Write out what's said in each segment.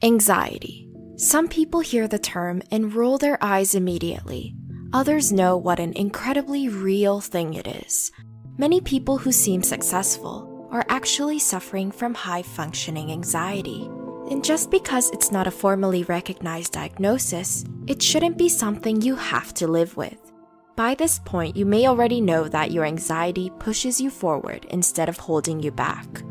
Anxiety. Some people hear the term and roll their eyes immediately. Others know what an incredibly real thing it is. Many people who seem successful are actually suffering from high-functioning anxiety. And just because it's not a formally recognized diagnosis, it shouldn't be something you have to live with. By this point, you may already know that your anxiety pushes you forward instead of holding you back.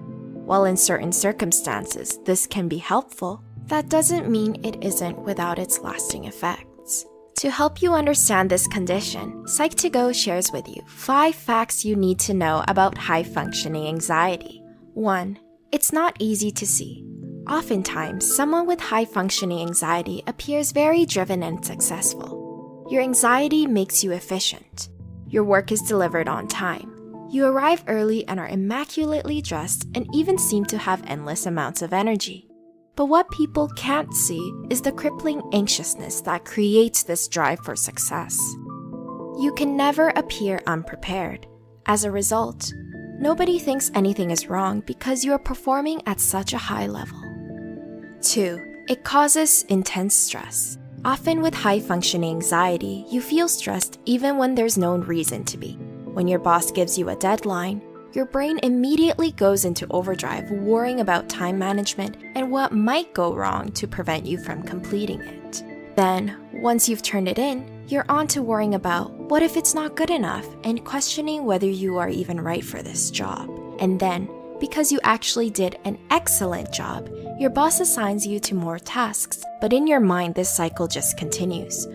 While in certain circumstances this can be helpful, that doesn't mean it isn't without its lasting effects. To help you understand this condition, Psych2Go shares with you 5 facts you need to know about high-functioning anxiety. 1. It's not easy to see. Oftentimes, someone with high-functioning anxiety appears very driven and successful. Your anxiety makes you efficient. Your work is delivered on time. You arrive early and are immaculately dressed and even seem to have endless amounts of energy. But what people can't see is the crippling anxiousness that creates this drive for success. You can never appear unprepared. As a result, nobody thinks anything is wrong because you are performing at such a high level. 2. It causes intense stress. Often with high-functioning anxiety, you feel stressed even when there's no reason to be. When your boss gives you a deadline, your brain immediately goes into overdrive worrying about time management and what might go wrong to prevent you from completing it. Then, once you've turned it in, you're on to worrying about what if it's not good enough and questioning whether you are even right for this job. And then, because you actually did an excellent job, your boss assigns you to more tasks, but in your mind this cycle just continues.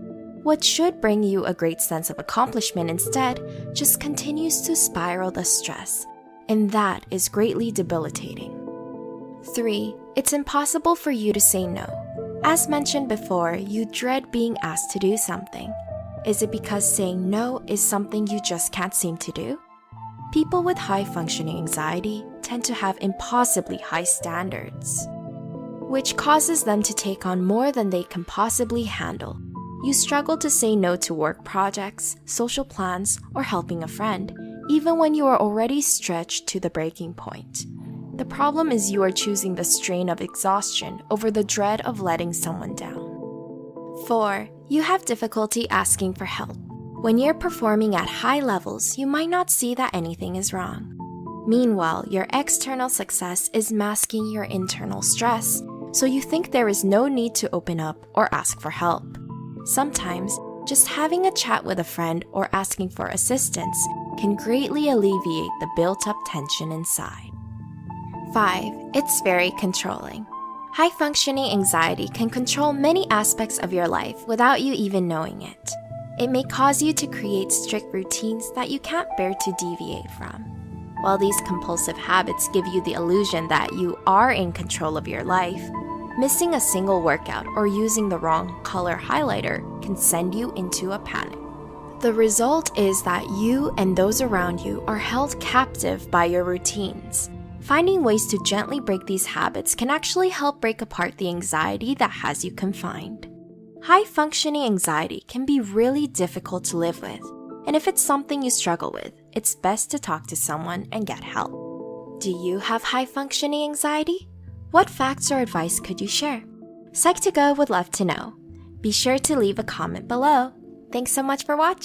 What should bring you a great sense of accomplishment instead just continues to spiral the stress, and that is greatly debilitating. 3. It's impossible for you to say no. As mentioned before, you dread being asked to do something. Is it because saying no is something you just can't seem to do? People with high-functioning anxiety tend to have impossibly high standards, which causes them to take on more than they can possibly handle. You struggle to say no to work projects, social plans, or helping a friend, even when you are already stretched to the breaking point. The problem is you are choosing the strain of exhaustion over the dread of letting someone down. 4. You have difficulty asking for help. When you're performing at high levels, you might not see that anything is wrong. Meanwhile, your external success is masking your internal stress, so you think there is no need to open up or ask for help. Sometimes, just having a chat with a friend or asking for assistance can greatly alleviate the built-up tension inside. 5. It's very controlling. High-functioning anxiety can control many aspects of your life without you even knowing it. It may cause you to create strict routines that you can't bear to deviate from. While these compulsive habits give you the illusion that you are in control of your life, missing a single workout or using the wrong color highlighter can send you into a panic. The result is that you and those around you are held captive by your routines. Finding ways to gently break these habits can actually help break apart the anxiety that has you confined. High-functioning anxiety can be really difficult to live with, and if it's something you struggle with, it's best to talk to someone and get help. Do you have high-functioning anxiety? What facts or advice could you share? Psych2Go would love to know. Be sure to leave a comment below. Thanks so much for watching.